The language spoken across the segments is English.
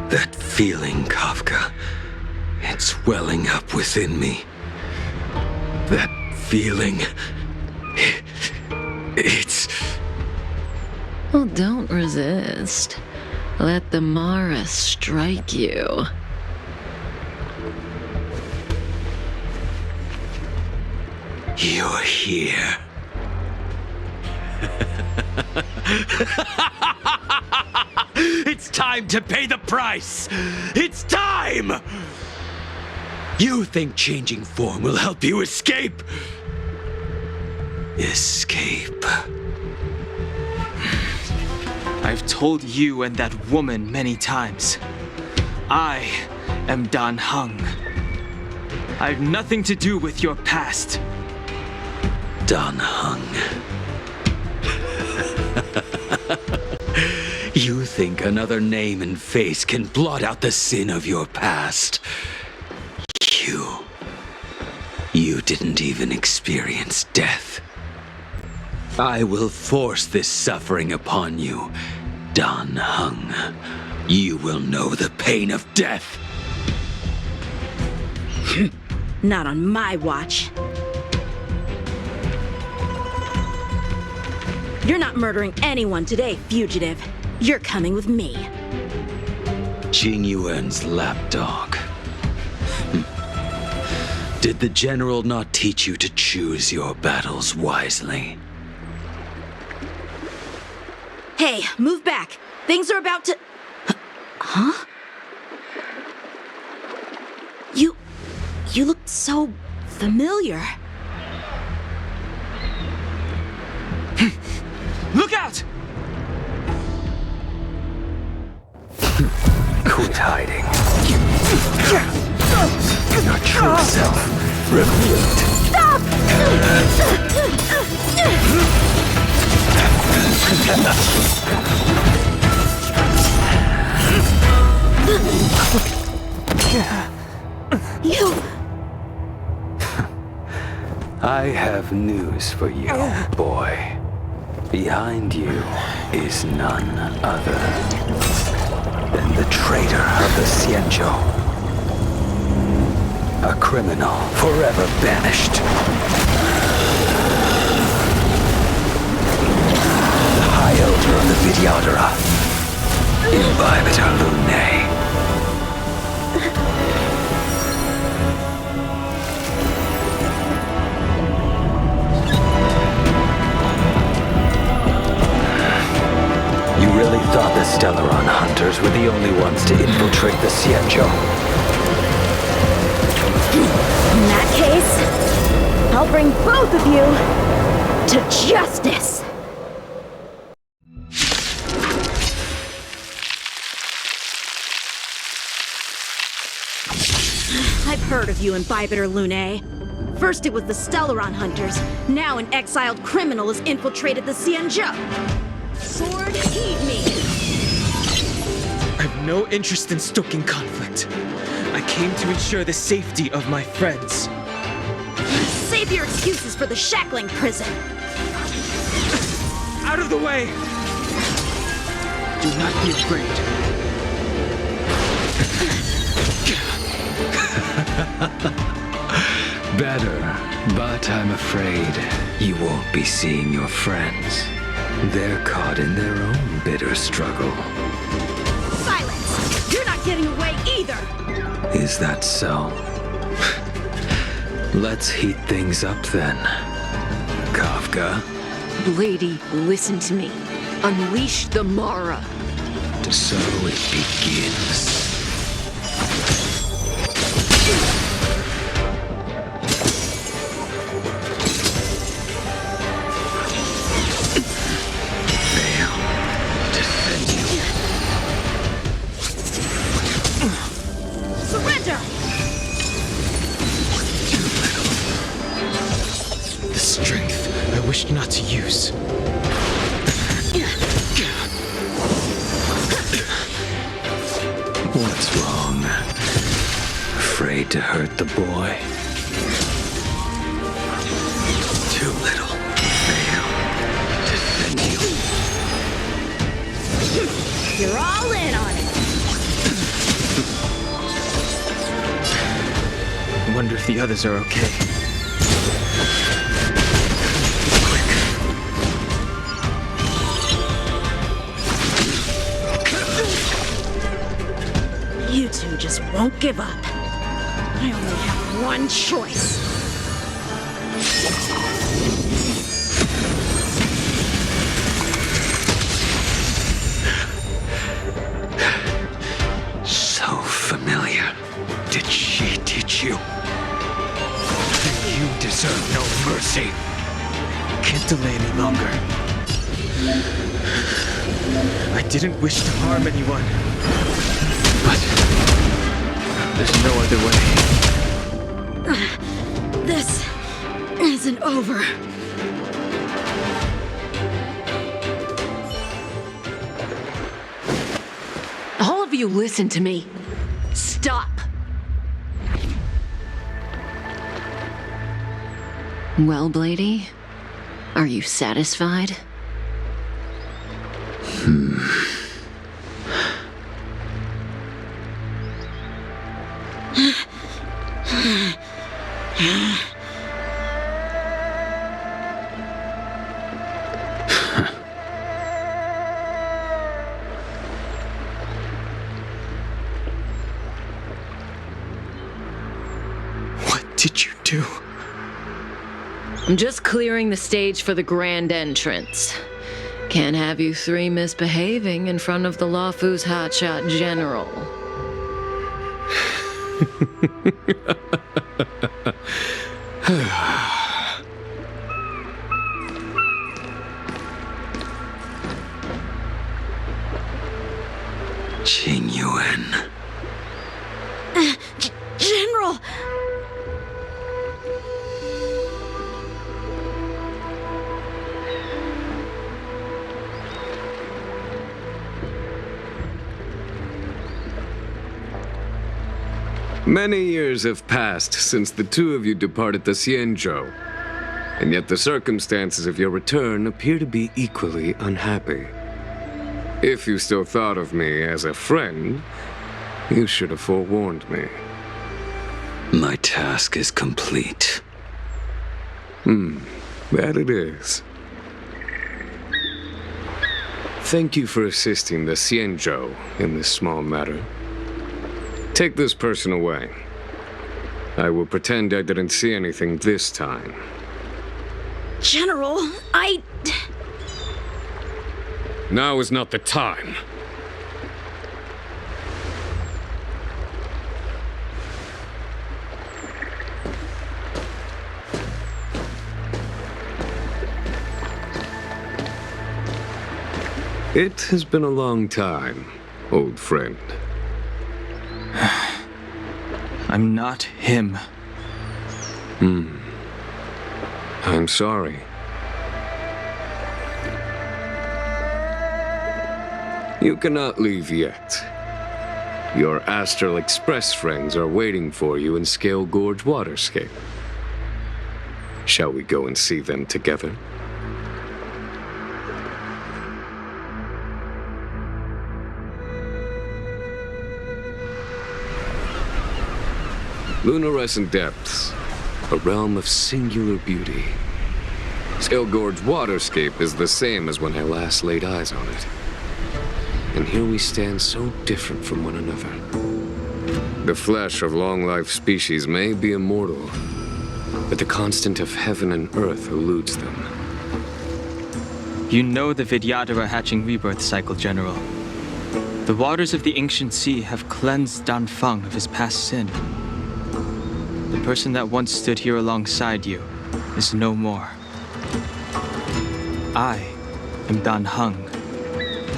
That feeling, Kafka, it's welling up within me. That feeling, it's... Well, don't resist. Let the Mara strike you. You're here. It's time to pay the price! It's time! You think changing form will help you escape? Escape. I've told you and that woman many times. I am Dan Heng. I've nothing to do with your past. Dan Heng. You think another name and face can blot out the sin of your past? You didn't even experience death. I will force this suffering upon you, Dan Heng. You will know the pain of death. Not on my watch. You're not murdering anyone today, fugitive. You're coming with me. Jing Yuan's lapdog. Did the general not teach you to choose your battles wisely? Hey, move back. Things are about to... Huh? You look so familiar. Look out! Quit hiding. Your true self revealed. Stop! You... I have news for you, boy. Behind you is none other than the traitor of the Xianzhou. A criminal forever banished. The High Elder of the Vidyadhara. Imbibitor Lunae. You really thought the Stellaron hunters were the only ones to infiltrate the Xianzhou? In that case, I'll bring both of you to justice! I've heard of you, Imbibitor Lunae. First it was the Stellaron hunters, now an exiled criminal has infiltrated the Xianzhou. Sword, heed me! I have no interest in stoking conflict. I came to ensure the safety of my friends. Save your excuses for the shackling prison. Out of the way! Do not be afraid. Better, but I'm afraid you won't be seeing your friends. They're caught in their own bitter struggle. Silence! You're not getting away either! Is that so? Let's heat things up then. Kafka? Lady, listen to me. Unleash the Mara. So it begins. Surrender! The strength I wished not to use. What's wrong? Afraid to hurt the boy? Too little. Fail. Defend you. You're all in on it! wonder if the others are okay. You two just won't give up. I only have one choice. So familiar. Did she teach you? Then you deserve no mercy. Can't delay any longer. I didn't wish to harm anyone. But there's no other way. This isn't over. All of you listen to me. Stop. Well, Blady, are you satisfied? What did you do? I'm just clearing the stage for the grand entrance. Can't have you three misbehaving in front of the Lawfu's hotshot general. Qing Yuan. General! Many years have passed since the two of you departed the Xianzhou, and yet the circumstances of your return appear to be equally unhappy. If you still thought of me as a friend, you should have forewarned me. My task is complete. That it is. Thank you for assisting the Xianzhou in this small matter. Take this person away. I will pretend I didn't see anything this time. General, Now is not the time. It has been a long time, old friend. I'm not him. I'm sorry. You cannot leave yet. Your Astral Express friends are waiting for you in Scale Gorge Waterscape. Shall we go and see them together? Lunarescent Depths, a realm of singular beauty. Scale Gorge Waterscape is the same as when I last laid eyes on it. And here we stand so different from one another. The flesh of long-life species may be immortal, but the constant of heaven and earth eludes them. You know the Vidyadhara hatching rebirth cycle, General. The waters of the ancient sea have cleansed Danfeng of his past sin. The person that once stood here alongside you is no more. I am Dan Heng.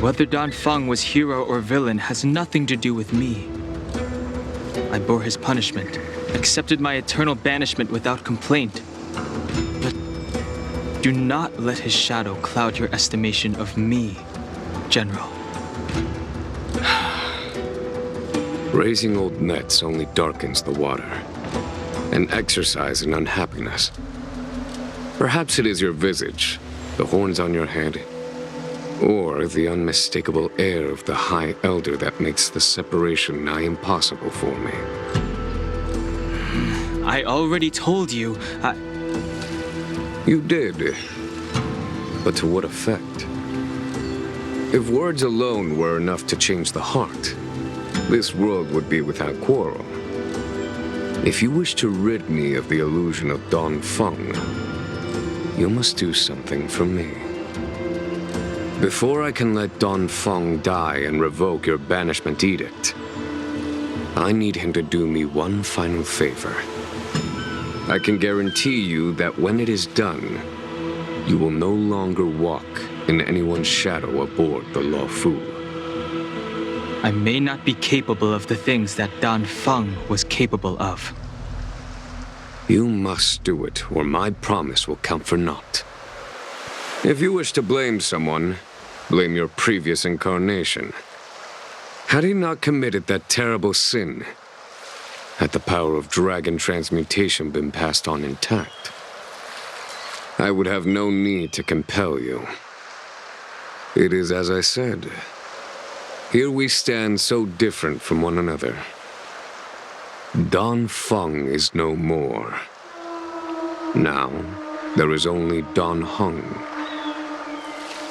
Whether Danfeng was hero or villain has nothing to do with me. I bore his punishment, accepted my eternal banishment without complaint. But do not let his shadow cloud your estimation of me, General. Raising old nets only darkens the water. An exercise in unhappiness. Perhaps it is your visage, the horns on your head, or the unmistakable air of the High Elder that makes the separation nigh impossible for me. I already told you, You did. But to what effect? If words alone were enough to change the heart, this world would be without quarrel. If you wish to rid me of the illusion of Dongfeng, you must do something for me. Before I can let Dongfeng die and revoke your banishment edict, I need him to do me one final favor. I can guarantee you that when it is done, you will no longer walk in anyone's shadow aboard the Luofu. I may not be capable of the things that Dongfeng was capable of. You must do it, or my promise will count for naught. If you wish to blame someone, blame your previous incarnation. Had he not committed that terrible sin, had the power of dragon transmutation been passed on intact, I would have no need to compel you. It is as I said. Here we stand so different from one another. Dongfeng is no more. Now, there is only Dongheng.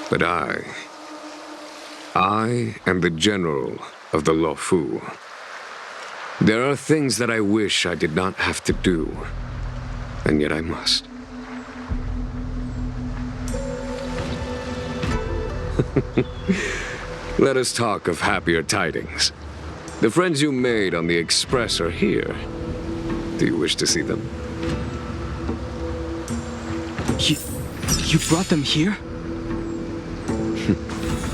But I am the general of the Luofu. There are things that I wish I did not have to do, and yet I must. Let us talk of happier tidings. The friends you made on the Express are here. Do you wish to see them? You brought them here?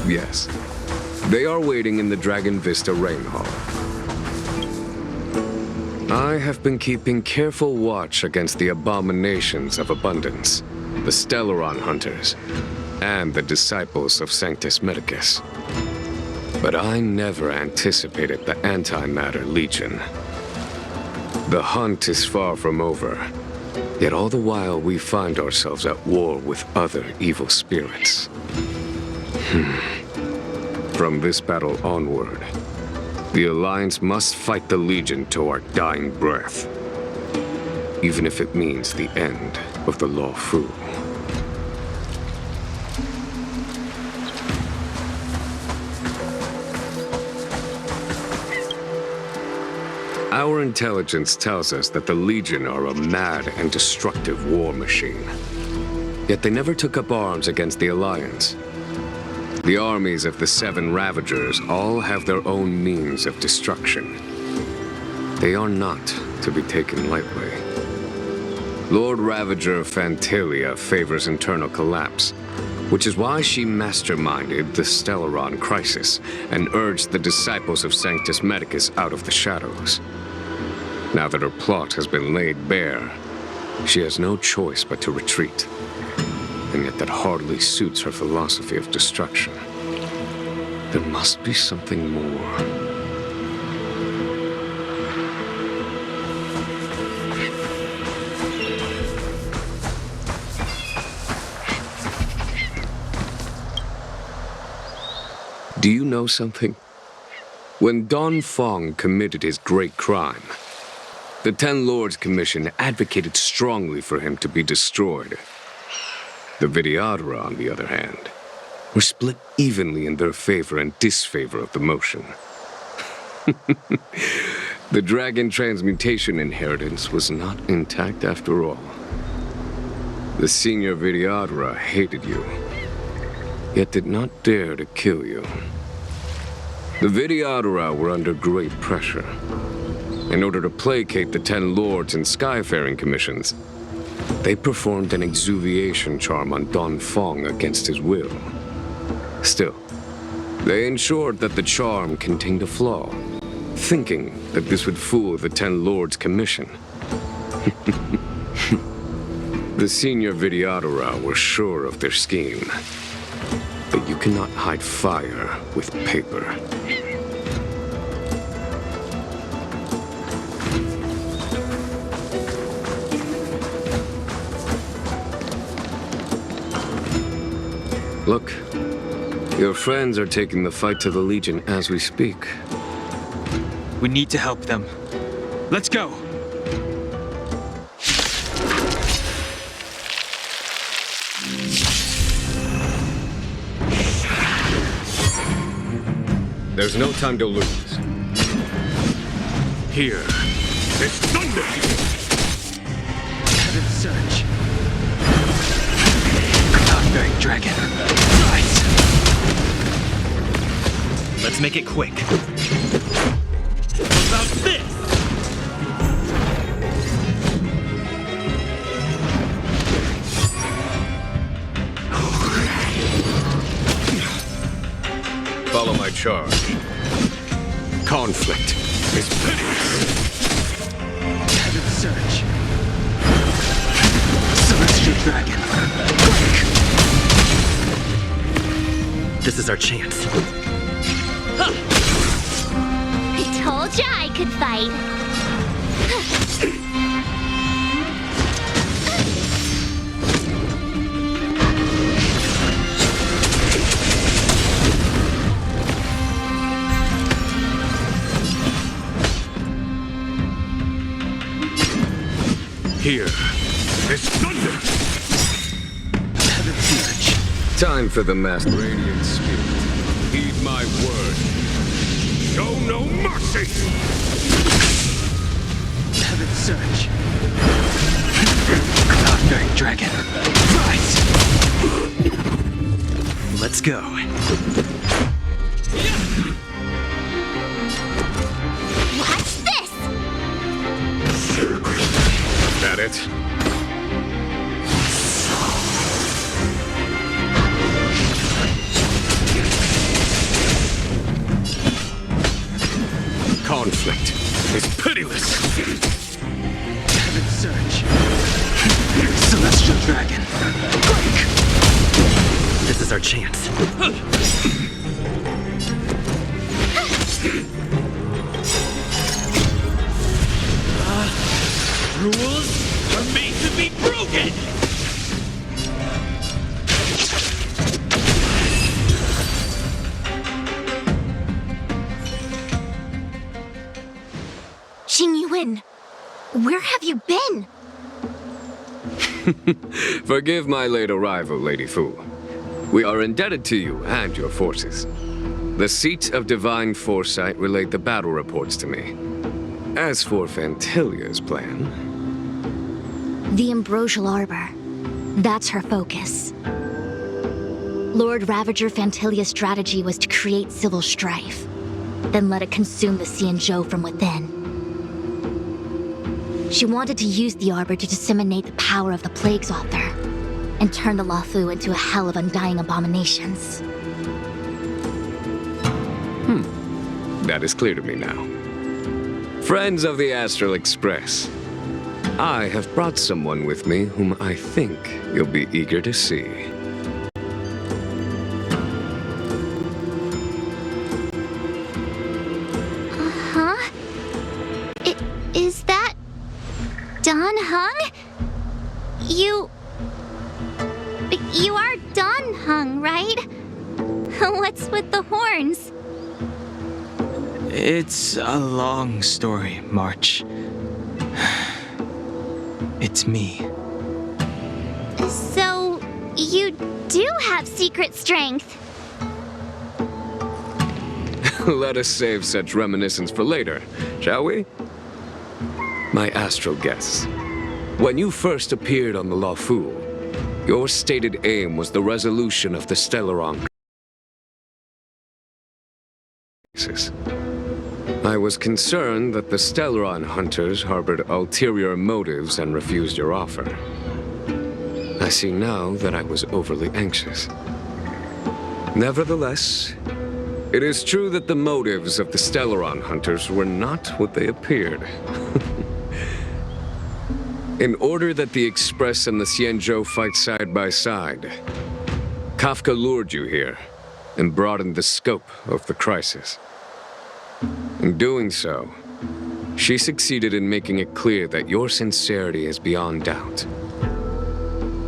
Yes. They are waiting in the Dragon Vista Rain Hall. I have been keeping careful watch against the abominations of abundance, the Stellaron Hunters, and the disciples of Sanctus Medicus. But I never anticipated the Antimatter Legion. The hunt is far from over, yet all the while we find ourselves at war with other evil spirits. From this battle onward, the Alliance must fight the Legion to our dying breath, even if it means the end of the Luofu. Our intelligence tells us that the Legion are a mad and destructive war machine. Yet they never took up arms against the Alliance. The armies of the Seven Ravagers all have their own means of destruction. They are not to be taken lightly. Lord Ravager Phantalia favors internal collapse, which is why she masterminded the Stellaron crisis and urged the disciples of Sanctus Medicus out of the shadows. Now that her plot has been laid bare, she has no choice but to retreat. And yet that hardly suits her philosophy of destruction. There must be something more. Do you know something? When Dongfeng committed his great crime, the Ten Lords Commission advocated strongly for him to be destroyed. The Vidyadhara, on the other hand, were split evenly in their favor and disfavor of the motion. The dragon transmutation inheritance was not intact after all. The senior Vidyadhara hated you, yet did not dare to kill you. The Vidyadhara were under great pressure. In order to placate the Ten Lords and Skyfaring Commissions, they performed an exuviation charm on Dongfeng against his will. Still, they ensured that the charm contained a flaw, thinking that this would fool the Ten Lords Commission. The senior Vidyadhara were sure of their scheme, but you cannot hide fire with paper. Look, your friends are taking the fight to the Legion as we speak. We need to help them. Let's go! There's no time to lose. Here is thunder! Heaven's surge. God-bearing dragon. Rise! Let's make it quick. What about this? Follow my charge. Conflict is pitiless. Heaven's surge. Celestial dragon. Break! This is our chance. I told ya I could fight. Here is thunder! Heaven's surge. Time for the master. Radiant spirit. Heed my word. Show no mercy! Heaven's surge. God-bearing dragon. Rise! Let's go. Watch this! That it? Conflict is pitiless. Heaven's surge. Celestial dragon. Break! This is our chance. Rules are made to be broken! Xing Yuan, where have you been? Forgive my late arrival, Lady Fu. We are indebted to you and your forces. The Seat of Divine Foresight relayed the battle reports to me. As for Fantilia's plan... The Ambrosial Arbor. That's her focus. Lord Ravager Fantilia's strategy was to create civil strife, then let it consume the Xianzhou from within. She wanted to use the Arbor to disseminate the power of the Plague's Author, and turn the Luofu into a hell of undying abominations. That is clear to me now. Friends of the Astral Express, I have brought someone with me whom I think you'll be eager to see. Huh? Is that... Dan Heng? You are Dan Heng, right? What's with the horns? It's a long story, March. It's me. So, you do have secret strength. Let us save such reminiscence for later, shall we? My astral guests, when you first appeared on the Luofu, your stated aim was the resolution of the Stellaron crisis. I was concerned that the Stellaron hunters harbored ulterior motives and refused your offer. I see now that I was overly anxious. Nevertheless, it is true that the motives of the Stellaron hunters were not what they appeared. In order that the Express and the Xianzhou fight side by side, Kafka lured you here and broadened the scope of the crisis. In doing so, she succeeded in making it clear that your sincerity is beyond doubt.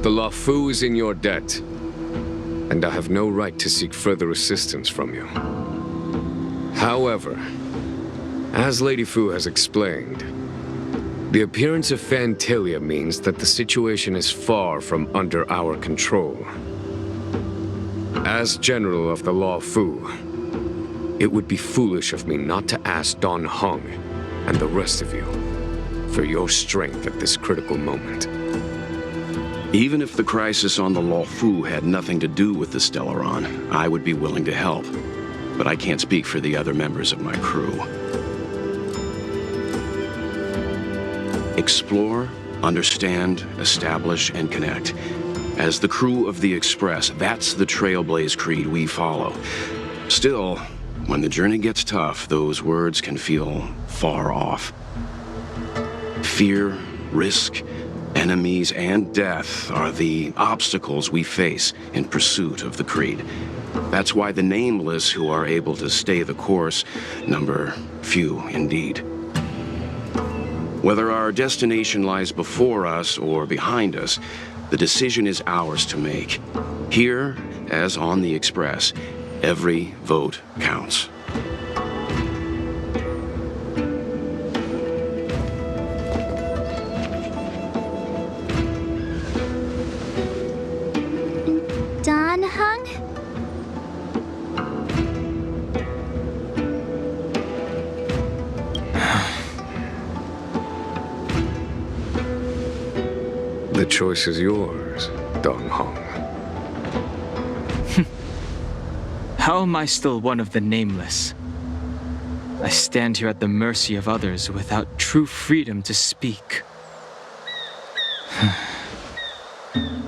The Luofu is in your debt, and I have no right to seek further assistance from you. However, as Lady Fu has explained, the appearance of Fantilia means that the situation is far from under our control. As General of the Luofu, it would be foolish of me not to ask Dan Heng and the rest of you for your strength at this critical moment. Even if the crisis on the Luofu had nothing to do with the Stellaron, I would be willing to help. But I can't speak for the other members of my crew. Explore, understand, establish, and connect. As the crew of the Express, that's the Trailblaze creed we follow. Still, when the journey gets tough, those words can feel far off. Fear, risk, enemies, and death are the obstacles we face in pursuit of the creed. That's why the nameless who are able to stay the course number few indeed. Whether our destination lies before us or behind us, the decision is ours to make. Here, as on the Express, every vote counts. Dan Heng? The choice is yours, Dan Heng. How am I still one of the nameless? I stand here at the mercy of others without true freedom to speak.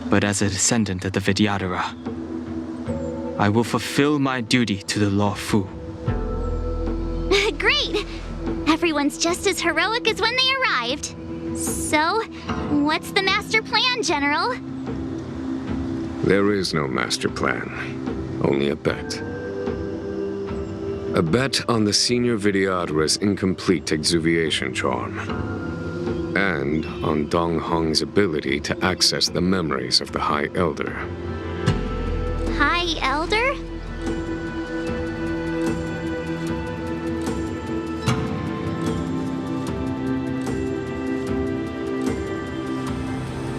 But as a descendant of the Vidyadhara, I will fulfill my duty to the Luofu. Great! Everyone's just as heroic as when they arrived. So, what's the master plan, General? There is no master plan, only a bet. A bet on the Senior Vidyadhara's incomplete exuviation charm. And on Dan Heng's ability to access the memories of the High Elder. High Elder?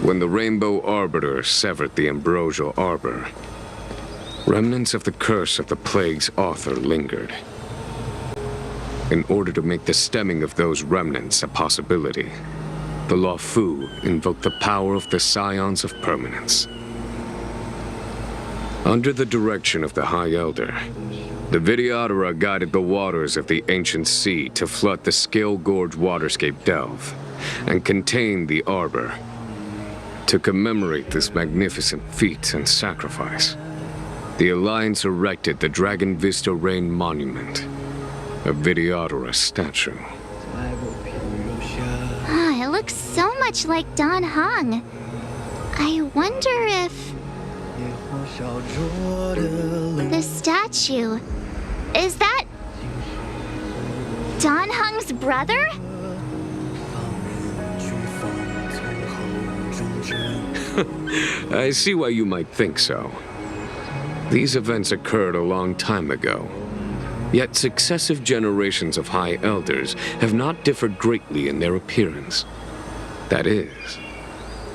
When the Rainbow Arbiter severed the Ambrosial Arbor, remnants of the curse of the Plague's author lingered. In order to make the stemming of those remnants a possibility, the Luofu invoked the power of the Scions of Permanence. Under the direction of the High Elder, the Vidyadhara guided the waters of the ancient sea to flood the Scale Gorge waterscape delve and contain the Arbor. To commemorate this magnificent feat and sacrifice, the Alliance erected the Dragon Vista Rain Monument, a Vidyadhara statue. It looks so much like Dan Heng. I wonder if... the statue... is that... Dan Heng's brother? I see why you might think so. These events occurred a long time ago. Yet successive generations of High Elders have not differed greatly in their appearance. That is,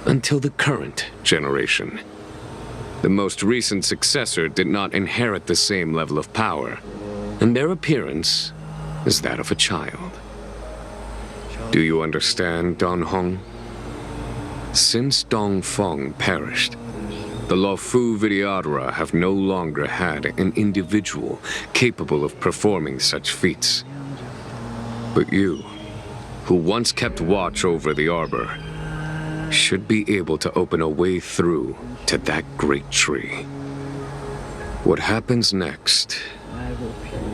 until the current generation. The most recent successor did not inherit the same level of power, and their appearance is that of a child. Do you understand, Dan Heng? Since Dongfeng perished, the Luofu Vidyadhara have no longer had an individual capable of performing such feats. But you, who once kept watch over the Arbor, should be able to open a way through to that great tree. What happens next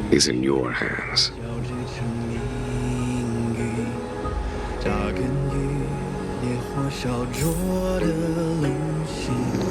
is in your hands. 小弱的灵性。